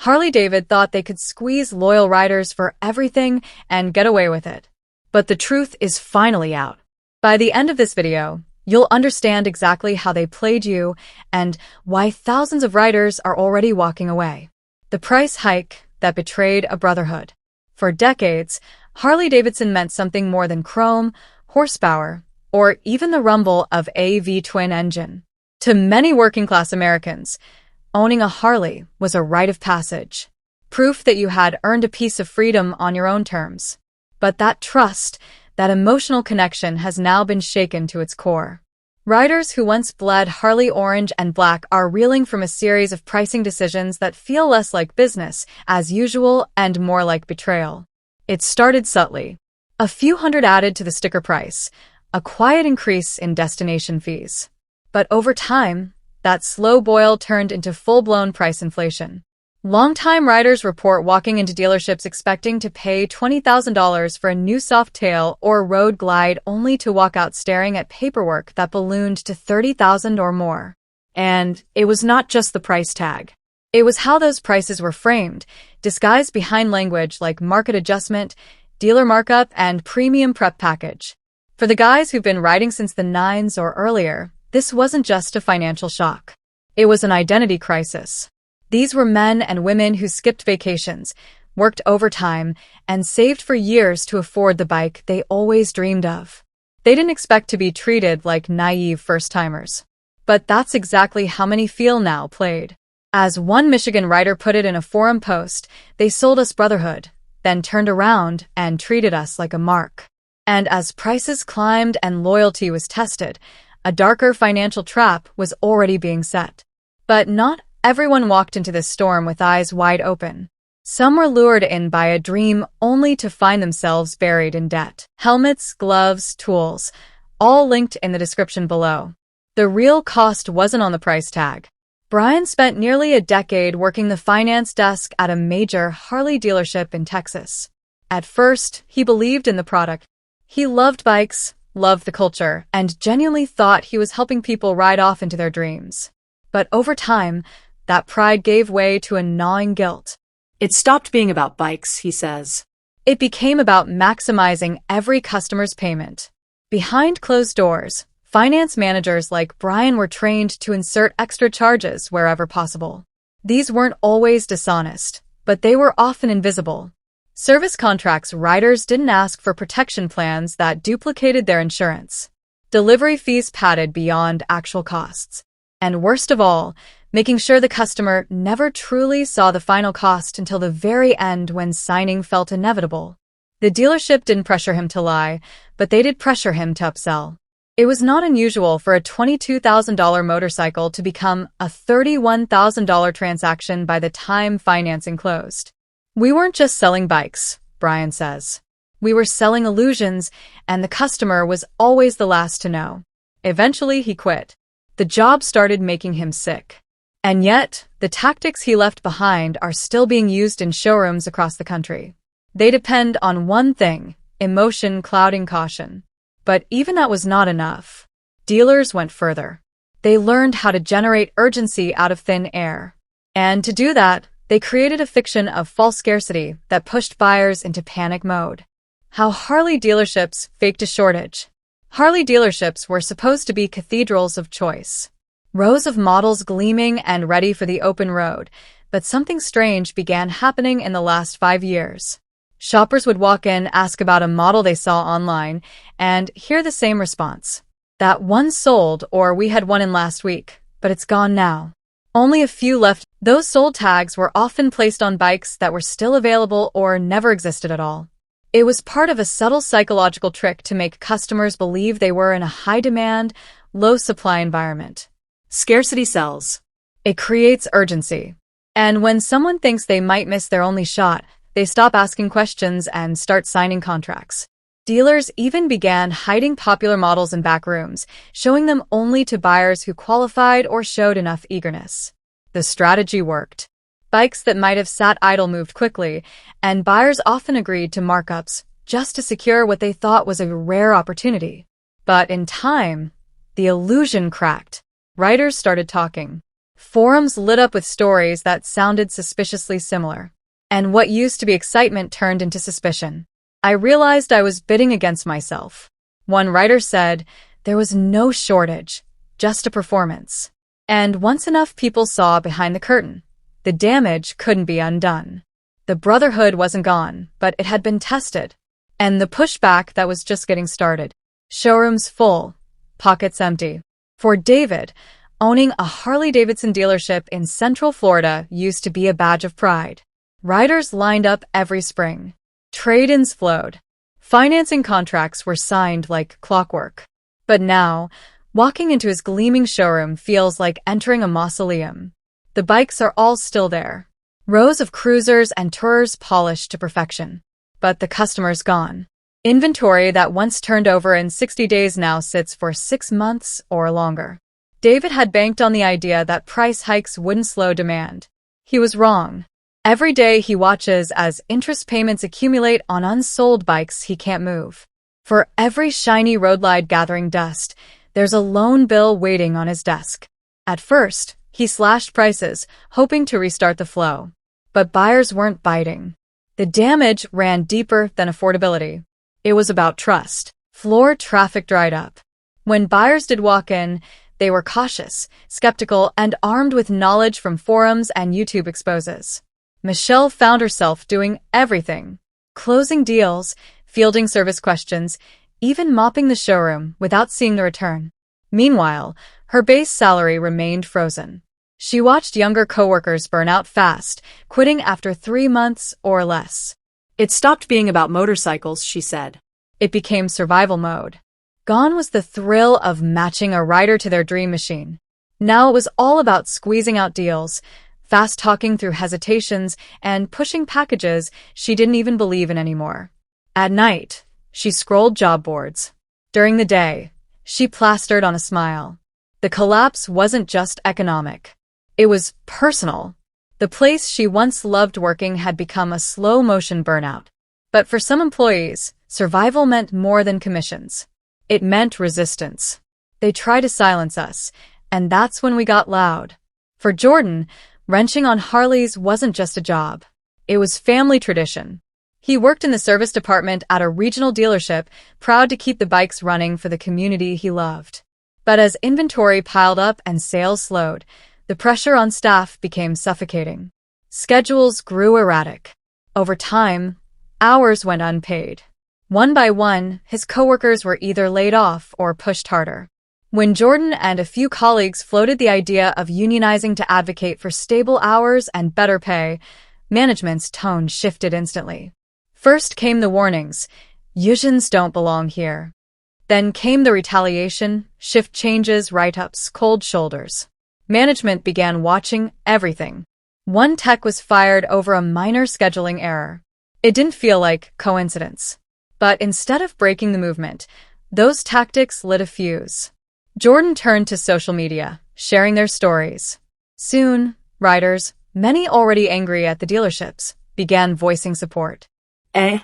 Harley-Davidson thought they could squeeze loyal riders for everything and get away with it. But the truth is finally out. By the end of this video, you'll understand exactly how they played you and why thousands of riders are already walking away. The price hike that betrayed a brotherhood. For decades, Harley-Davidson meant something more than chrome, horsepower, or even the rumble of a V-twin engine. To many working-class Americans, owning a Harley was a rite of passage, proof that you had earned a piece of freedom on your own terms. But that trust, that emotional connection has now been shaken to its core. Riders who once bled Harley orange and black are reeling from a series of pricing decisions that feel less like business as usual and more like betrayal. It started subtly. A few hundred added to the sticker price, a quiet increase in destination fees. But over time, that slow boil turned into full-blown price inflation. Longtime riders report walking into dealerships expecting to pay $20,000 for a new Softail or Road Glide only to walk out staring at paperwork that ballooned to $30,000 or more. And it was not just the price tag. It was how those prices were framed, disguised behind language like market adjustment, dealer markup, and premium prep package. For the guys who've been riding since the 90s or earlier, this wasn't just a financial shock. It was an identity crisis. These were men and women who skipped vacations, worked overtime, and saved for years to afford the bike they always dreamed of. They didn't expect to be treated like naive first-timers. But that's exactly how many feel now played. As one Michigan rider put it in a forum post, they sold us Brotherhood, then turned around and treated us like a mark. And as prices climbed and loyalty was tested, a darker financial trap was already being set. But not everyone walked into this storm with eyes wide open. Some were lured in by a dream only to find themselves buried in debt. Helmets, gloves, tools, all linked in the description below. The real cost wasn't on the price tag. Brian spent nearly a decade working the finance desk at a major Harley dealership in Texas. At first, he believed in the product. He loved bikes, loved the culture, and genuinely thought he was helping people ride off into their dreams. But over time, that pride gave way to a gnawing guilt. It stopped being about bikes, he says. It became about maximizing every customer's payment. Behind closed doors, finance managers like Brian were trained to insert extra charges wherever possible. These weren't always dishonest, but they were often invisible. Service contracts riders didn't ask for protection plans that duplicated their insurance. Delivery fees padded beyond actual costs. And worst of all, making sure the customer never truly saw the final cost until the very end when signing felt inevitable. The dealership didn't pressure him to lie, but they did pressure him to upsell. It was not unusual for a $22,000 motorcycle to become a $31,000 transaction by the time financing closed. We weren't just selling bikes, Brian says. We were selling illusions, and the customer was always the last to know. Eventually, he quit. The job started making him sick. And yet, the tactics he left behind are still being used in showrooms across the country. They depend on one thing: emotion clouding caution. But even that was not enough. Dealers went further. They learned how to generate urgency out of thin air. And to do that, they created a fiction of false scarcity that pushed buyers into panic mode. How Harley dealerships faked a shortage. Harley dealerships were supposed to be cathedrals of choice. Rows of models gleaming and ready for the open road, but something strange began happening in the last 5 years. Shoppers would walk in, ask about a model they saw online, and hear the same response. That one sold, or we had one in last week, but it's gone now. Only a few left. Those sold tags were often placed on bikes that were still available or never existed at all. It was part of a subtle psychological trick to make customers believe they were in a high-demand, low-supply environment. Scarcity sells. It creates urgency. And when someone thinks they might miss their only shot, they stop asking questions and start signing contracts. Dealers even began hiding popular models in back rooms, showing them only to buyers who qualified or showed enough eagerness. The strategy worked. Bikes that might have sat idle moved quickly, and buyers often agreed to markups just to secure what they thought was a rare opportunity. But in time, the illusion cracked. Riders started talking. Forums lit up with stories that sounded suspiciously similar. And what used to be excitement turned into suspicion. I realized I was bidding against myself. One writer said, there was no shortage, just a performance. And once enough people saw behind the curtain, the damage couldn't be undone. The Brotherhood wasn't gone, but it had been tested. And the pushback that was just getting started. Showrooms full, pockets empty. For David, owning a Harley-Davidson dealership in Central Florida used to be a badge of pride. Riders lined up every spring. Trade-ins flowed. Financing contracts were signed like clockwork. But now, walking into his gleaming showroom feels like entering a mausoleum. The bikes are all still there. Rows of cruisers and tourers polished to perfection. But the customer's gone. Inventory that once turned over in 60 days now sits for 6 months or longer. David had banked on the idea that price hikes wouldn't slow demand. He was wrong. Every day he watches as interest payments accumulate on unsold bikes he can't move. For every shiny roadlight gathering dust, there's a loan bill waiting on his desk. At first, he slashed prices, hoping to restart the flow. But buyers weren't biting. The damage ran deeper than affordability. It was about trust. Floor traffic dried up. When buyers did walk in, they were cautious, skeptical, and armed with knowledge from forums and YouTube exposes. Michelle found herself doing everything. Closing deals, fielding service questions, even mopping the showroom without seeing the return. Meanwhile, her base salary remained frozen. She watched younger coworkers burn out fast, quitting after 3 months or less. It stopped being about motorcycles, she said. It became survival mode. Gone was the thrill of matching a rider to their dream machine. Now it was all about squeezing out deals, fast-talking through hesitations, and pushing packages she didn't even believe in anymore. At night, she scrolled job boards. During the day, she plastered on a smile. The collapse wasn't just economic. It was personal. The place she once loved working had become a slow-motion burnout. But for some employees, survival meant more than commissions. It meant resistance. They tried to silence us, and that's when we got loud. For Jordan, wrenching on Harleys wasn't just a job. It was family tradition. He worked in the service department at a regional dealership, proud to keep the bikes running for the community he loved. But as inventory piled up and sales slowed, the pressure on staff became suffocating. Schedules grew erratic. Over time, hours went unpaid. One by one, his coworkers were either laid off or pushed harder. When Jordan and a few colleagues floated the idea of unionizing to advocate for stable hours and better pay, management's tone shifted instantly. First came the warnings, unions don't belong here. Then came the retaliation, shift changes, write-ups, cold shoulders. Management began watching everything. One tech was fired over a minor scheduling error. It didn't feel like coincidence. But instead of breaking the movement, those tactics lit a fuse. Jordan turned to social media, sharing their stories. Soon, riders, many already angry at the dealerships, began voicing support. The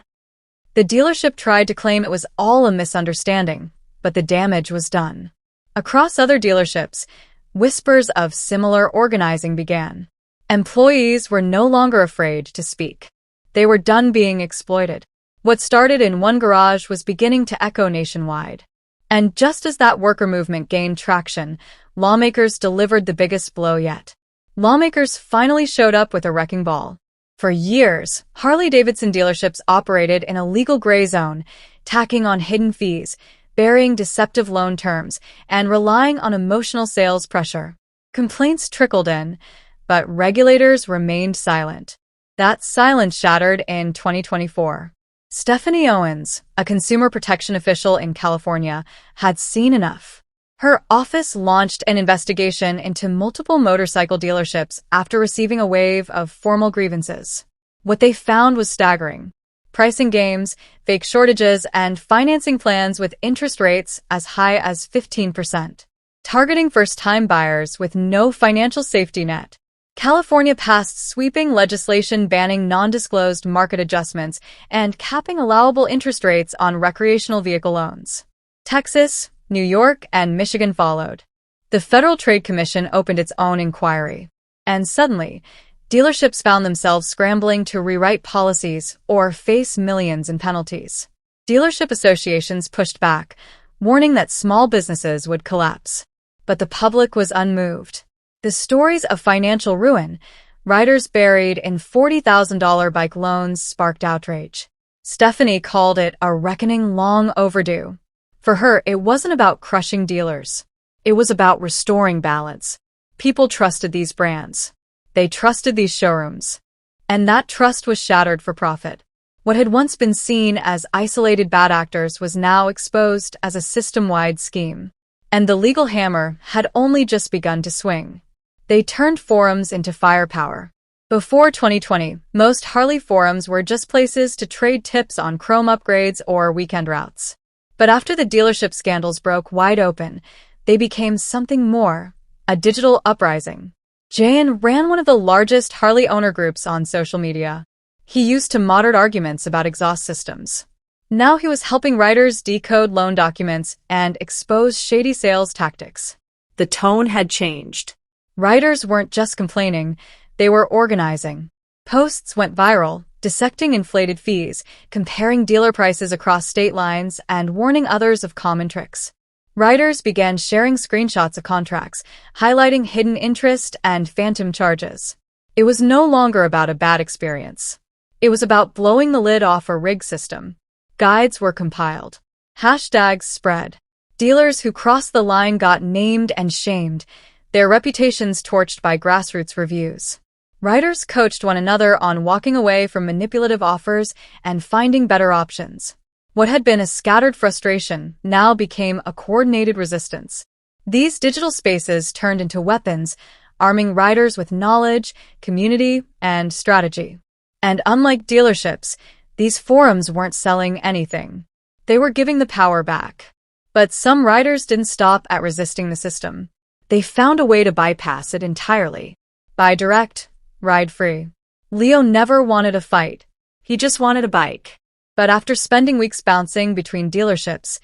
dealership tried to claim it was all a misunderstanding, but the damage was done. Across other dealerships, whispers of similar organizing began. Employees were no longer afraid to speak. They were done being exploited. What started in one garage was beginning to echo nationwide. And just as that worker movement gained traction, lawmakers delivered the biggest blow yet. Lawmakers finally showed up with a wrecking ball. For years, Harley-Davidson dealerships operated in a legal gray zone, tacking on hidden fees, burying deceptive loan terms, and relying on emotional sales pressure. Complaints trickled in, but regulators remained silent. That silence shattered in 2024. Stephanie Owens, a consumer protection official in California, had seen enough. Her office launched an investigation into multiple motorcycle dealerships after receiving a wave of formal grievances. What they found was staggering. Pricing games, fake shortages, and financing plans with interest rates as high as 15%. Targeting first-time buyers with no financial safety net. California passed sweeping legislation banning non-disclosed market adjustments and capping allowable interest rates on recreational vehicle loans. Texas, New York, and Michigan followed. The Federal Trade Commission opened its own inquiry. And suddenly, dealerships found themselves scrambling to rewrite policies or face millions in penalties. Dealership associations pushed back, warning that small businesses would collapse. But the public was unmoved. The stories of financial ruin, riders buried in $40,000 bike loans, sparked outrage. Stephanie called it a reckoning long overdue. For her, it wasn't about crushing dealers. It was about restoring balance. People trusted these brands. They trusted these showrooms. And that trust was shattered for profit. What had once been seen as isolated bad actors was now exposed as a system-wide scheme. And the legal hammer had only just begun to swing. They turned forums into firepower. Before 2020, most Harley forums were just places to trade tips on chrome upgrades or weekend routes. But after the dealership scandals broke wide open, they became something more, a digital uprising. Jayan ran one of the largest Harley owner groups on social media. He used to moderate arguments about exhaust systems. Now he was helping riders decode loan documents and expose shady sales tactics. The tone had changed. Riders weren't just complaining, they were organizing. Posts went viral, dissecting inflated fees, comparing dealer prices across state lines, and warning others of common tricks. Riders began sharing screenshots of contracts, highlighting hidden interest and phantom charges. It was no longer about a bad experience. It was about blowing the lid off a rigged system. Guides were compiled. Hashtags spread. Dealers who crossed the line got named and shamed, their reputations torched by grassroots reviews. Riders coached one another on walking away from manipulative offers and finding better options. What had been a scattered frustration now became a coordinated resistance. These digital spaces turned into weapons, arming riders with knowledge, community, and strategy. And unlike dealerships, these forums weren't selling anything. They were giving the power back. But some riders didn't stop at resisting the system. They found a way to bypass it entirely. Buy direct, ride free. Leo never wanted a fight. He just wanted a bike. But after spending weeks bouncing between dealerships,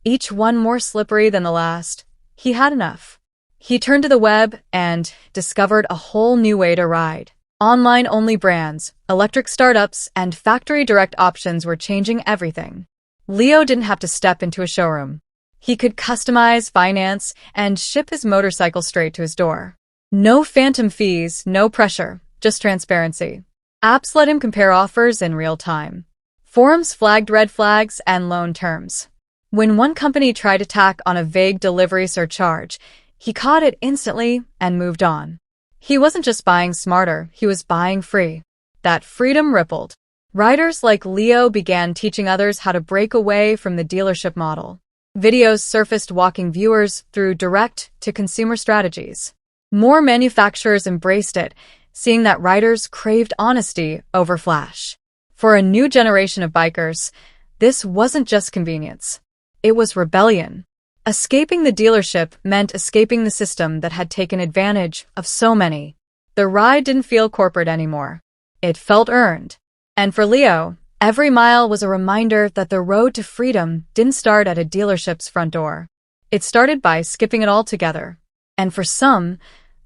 each one more slippery than the last, he had enough. He turned to the web and discovered a whole new way to ride. Online-only brands, electric startups, and factory direct options were changing everything. Leo didn't have to step into a showroom. He could customize, finance, and ship his motorcycle straight to his door. No phantom fees, no pressure, just transparency. Apps let him compare offers in real time. Forums flagged red flags and loan terms. When one company tried to tack on a vague delivery surcharge, he caught it instantly and moved on. He wasn't just buying smarter, he was buying free. That freedom rippled. Riders like Leo began teaching others how to break away from the dealership model. Videos surfaced walking viewers through direct-to-consumer strategies. More manufacturers embraced it, seeing that riders craved honesty over flash. For a new generation of bikers, this wasn't just convenience. It was rebellion. Escaping the dealership meant escaping the system that had taken advantage of so many. The ride didn't feel corporate anymore. It felt earned. And for Leo, every mile was a reminder that the road to freedom didn't start at a dealership's front door. It started by skipping it all together. And for some,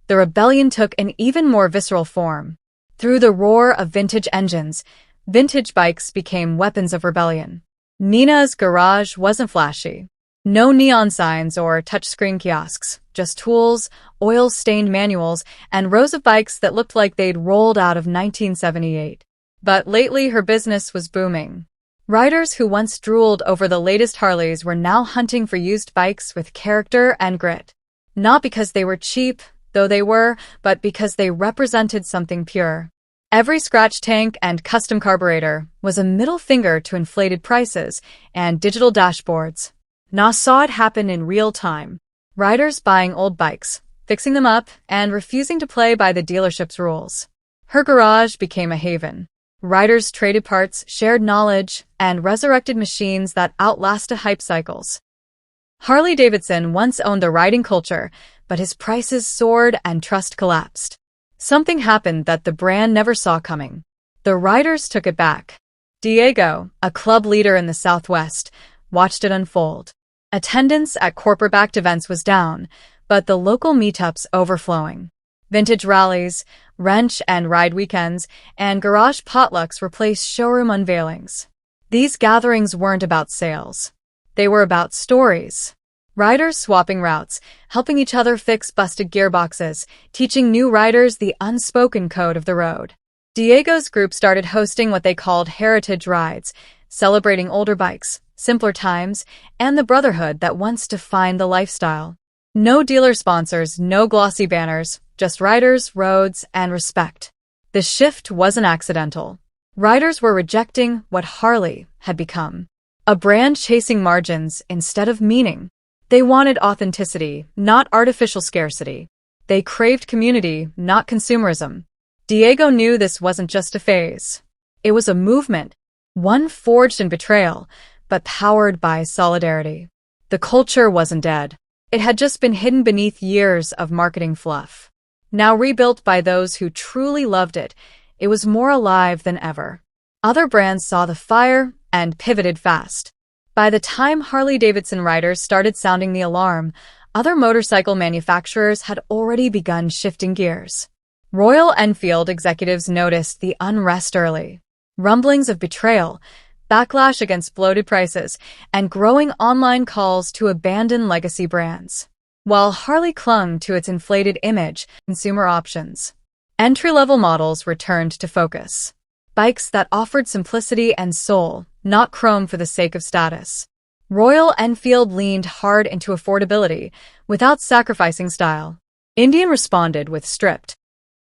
the rebellion took an even more visceral form. Through the roar of vintage engines, vintage bikes became weapons of rebellion. Nina's garage wasn't flashy. No neon signs or touchscreen kiosks, just tools, oil-stained manuals, and rows of bikes that looked like they'd rolled out of 1978. But lately her business was booming. Riders who once drooled over the latest Harleys were now hunting for used bikes with character and grit. Not because they were cheap, though they were, but because they represented something pure. Every scratch tank and custom carburetor was a middle finger to inflated prices and digital dashboards. Na saw it happen in real time. Riders buying old bikes, fixing them up, and refusing to play by the dealership's rules. Her garage became a haven. Riders traded parts, shared knowledge, and resurrected machines that outlasted hype cycles. Harley-Davidson once owned the riding culture, but his prices soared and trust collapsed. Something happened that the brand never saw coming. The riders took it back. Diego, a club leader in the Southwest, watched it unfold. Attendance at corporate-backed events was down, but the local meetups overflowing. Vintage rallies, wrench and ride weekends, and garage potlucks replaced showroom unveilings. These gatherings weren't about sales. They were about stories. Riders swapping routes, helping each other fix busted gearboxes, teaching new riders the unspoken code of the road. Diego's group started hosting what they called heritage rides, celebrating older bikes, simpler times, and the brotherhood that once defined the lifestyle. No dealer sponsors, no glossy banners, just riders, roads, and respect. The shift wasn't accidental. Riders were rejecting what Harley had become. A brand chasing margins instead of meaning. They wanted authenticity, not artificial scarcity. They craved community, not consumerism. Diego knew this wasn't just a phase. It was a movement, one forged in betrayal, but powered by solidarity. The culture wasn't dead. It had just been hidden beneath years of marketing fluff. Now rebuilt by those who truly loved it, it was more alive than ever. Other brands saw the fire and pivoted fast. By the time Harley-Davidson riders started sounding the alarm, other motorcycle manufacturers had already begun shifting gears. Royal Enfield executives noticed the unrest early. Rumblings of betrayal, backlash against bloated prices, and growing online calls to abandon legacy brands. While Harley clung to its inflated image, consumer options. Entry-level models returned to focus. Bikes that offered simplicity and soul, not chrome for the sake of status. Royal Enfield leaned hard into affordability, without sacrificing style. Indian responded with stripped,